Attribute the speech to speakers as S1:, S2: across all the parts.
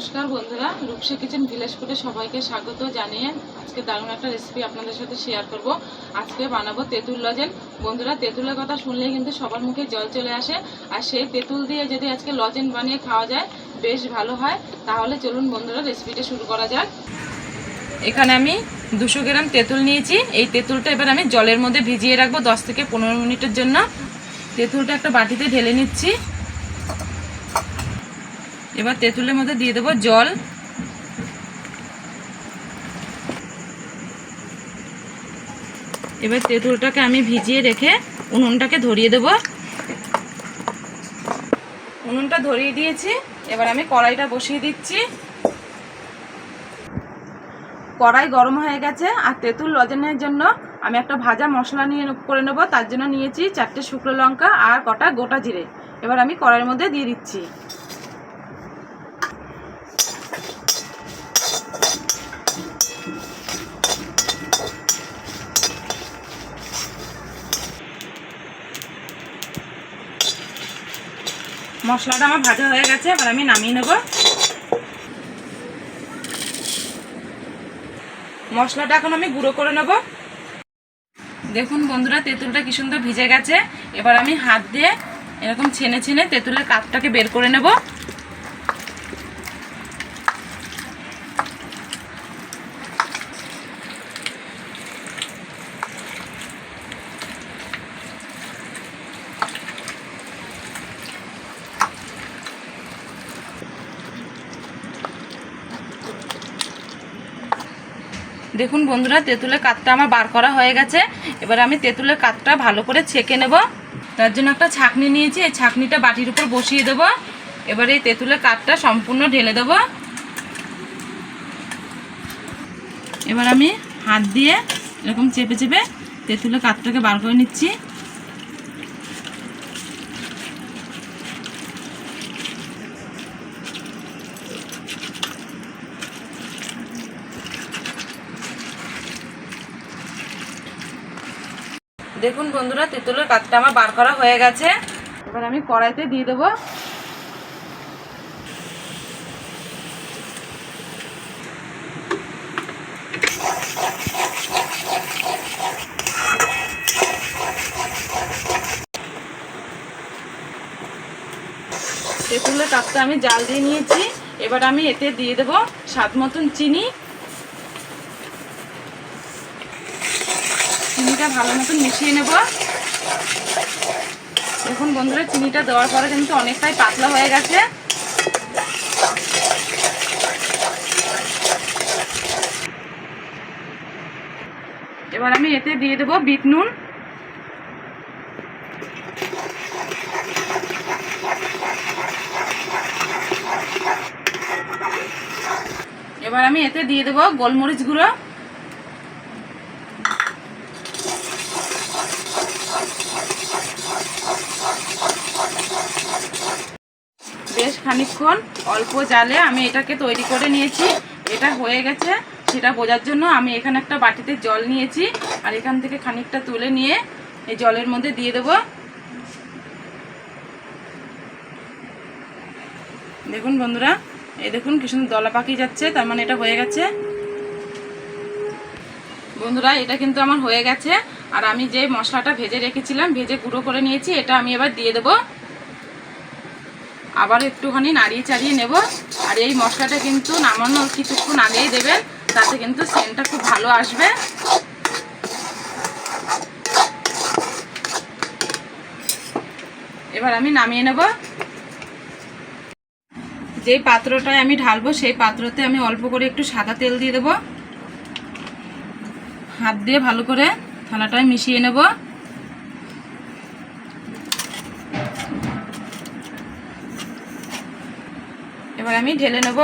S1: নমস্কার বন্ধুরা, রূপসী kitchen village ফুডে সবাইকে স্বাগত জানিয়ে আজকে দারুণ একটা রেসিপি আপনাদের সাথে শেয়ার করব। আজকে বানাবো তেঁতুল লজেন। বন্ধুরা, তেঁতুলের কথা শুনলেই কিন্তু সবার মুখে জল চলে আসে, আর সেই তেঁতুল দিয়ে যদি আজকে লজেন বানিয়ে খাওয়া যায় বেশ ভালো হয়। তাহলে চলুন বন্ধুরা, রেসিপিটা শুরু করা যাক। এখানে আমি 200 গ্রাম তেঁতুল নিয়েছি। এই তেঁতুলটা এবার আমি জলের মধ্যে ভিজিয়ে রাখবো 10 থেকে 15 মিনিটের জন্য। তেঁতুলটা একটা বাটিতে ঢেলে নিচ্ছি। এবার তেঁতুলের মধ্যে দিয়ে দেবো জল। এবার তেঁতুলটাকে আমি ভিজিয়ে রেখে উনুনটাকে ধরিয়ে দেব। উনুনটা ধরিয়ে দিয়েছি। এবার আমি কড়াইটা বসিয়ে দিচ্ছি। কড়াই গরম হয়ে গেছে, আর তেঁতুল লজেনের জন্য আমি একটা ভাজা মশলা করে নেব। তার জন্য নিয়েছি 4টে শুকনো লঙ্কা আর কটা গোটা জিরে। এবার আমি কড়াইয়ের মধ্যে দিয়ে দিচ্ছি। মশলাটা আমার ভাজা হয়ে গেছে, এবার আমি নামিয়ে নেব। মশলাটা এখন আমি গুঁড়ো করে নেব। দেখুন বন্ধুরা, তেঁতুলটা কি সুন্দর ভিজে গেছে। এবার আমি হাত দিয়ে এরকম ছেনে ছেনে তেঁতুলের কাঠটাকে বের করে নেব। দেখুন বন্ধুরা, তেঁতুলের কাঠটা আমার বার করা হয়ে গেছে। এবার আমি তেঁতুলের কাঠটা ভালো করে ছেঁকে নেব। তার জন্য একটা ছাঁকনি নিয়েছি। এই ছাঁকনিটা বাটির উপর বসিয়ে দেব। এবার এই তেঁতুলের কাঠটা সম্পূর্ণ ঢেলে দেব। এবার আমি হাত দিয়ে এরকম চেপে চেপে তেঁতুলের কাঠটাকে বার করে নিচ্ছি। দেখুন বন্ধুরা, তেঁতুলের কাঠটা আমার বার করা হয়ে গেছে। এবার আমি কড়াইতে দিয়ে দেবো। তেঁতুলের কাঠটা আমি জাল দিয়ে নিয়েছি। এবার আমি এতে দিয়ে দেবো স্বাদ মতন চিনি। চিনিটা ভালো মতন মিশিয়ে নেব। দেখুন বন্ধুরা, চিনিটা দেওয়ার পরে কিন্তু অনেকটাই পাতলা হয়ে গেছে। এবার আমি এতে দিয়ে দেবো বিট নুন। এবার আমি এতে দিয়ে দেবো গোলমরিচ গুঁড়ো। বেশ খানিকক্ষণ অল্প জালে আমি এটাকে তৈরি করে নিয়েছি। এটা হয়ে গেছে সেটা বোঝার জন্য আমি এখানে একটা বাটিতে জল নিয়েছি, আর এখান থেকে খানিকটা তুলে নিয়ে এই জলের মধ্যে দিয়ে দেব। দেখুন বন্ধুরা, এই দেখুন কি সুন্দর দলা পাকিয়ে যাচ্ছে, তার মানে এটা হয়ে গেছে। বন্ধুরা, এটা কিন্তু আমার হয়ে গেছে। আর আমি যে মশলাটা ভেজে রেখেছিলাম, ভেজে গুঁড়ো করে নিয়েছি, এটা আমি এবার দিয়ে দেব। আবার একটুখানি নাড়িয়ে চাড়িয়ে নেব। আর এই মশলাটা কিন্তু নামানোর কিছুক্ষণ আগেই দেবেন, তাতে কিন্তু সেন্টটা খুব ভালো আসবে। এবার আমি নামিয়ে নেব। যেই পাত্রটায় আমি ঢালবো সেই পাত্রতে আমি অল্প করে একটু সাদা তেল দিয়ে দেব। হাত দিয়ে ভালো করে থালাটায় মিশিয়ে নেব। এবার আমি ঢেলে নেব।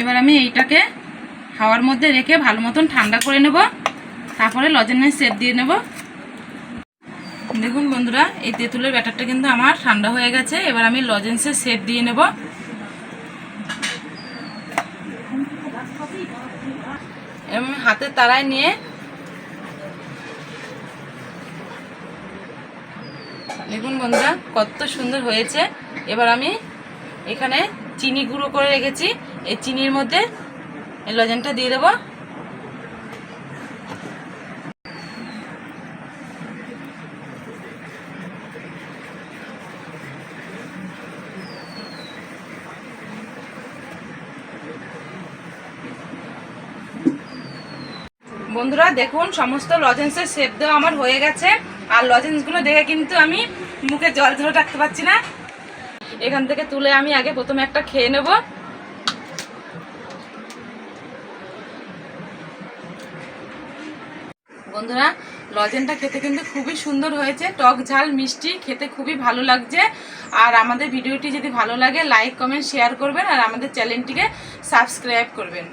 S1: এবার আমি এইটাকে হাওয়ার মধ্যে রেখে ভালো মতন ঠান্ডা করে নেব। তারপরে লজেনের শেপ দিয়ে নেব। দেখুন বন্ধুরা, এই তেঁতুলের ব্যাটারটা কিন্তু আমার ঠান্ডা হয়ে গেছে। এবার আমি লজেন্সের শেপ দিয়ে নেব। এবং হাতের তালায় নিয়ে দেখুন বন্ধুরা কত সুন্দর হয়েছে। এবার আমি এখানে চিনি গুঁড়ো করে রেখেছি, এই চিনির মধ্যে এই লজেনটা দিয়ে দেবো। বন্ধুরা দেখুন সমস্ত লজেন্সের শেপ দেওয়া আমার হয়ে গেছে। আর লজেন্সগুলো দেখে কিন্তু আমি মুখে জল ধরে রাখতে পারছি না। এখান থেকে তুলে আমি আগে প্রথমে একটা খেয়ে নেব। বন্ধুরা লজেনটা খেতে কিন্তু খুবই সুন্দর হয়েছে, টক ঝাল মিষ্টি, খেতে খুবই ভালো লাগছে। আর আমাদের ভিডিওটি যদি ভালো লাগে লাইক কমেন্ট শেয়ার করবেন আর আমাদের চ্যানেলটিকে সাবস্ক্রাইব করবেন।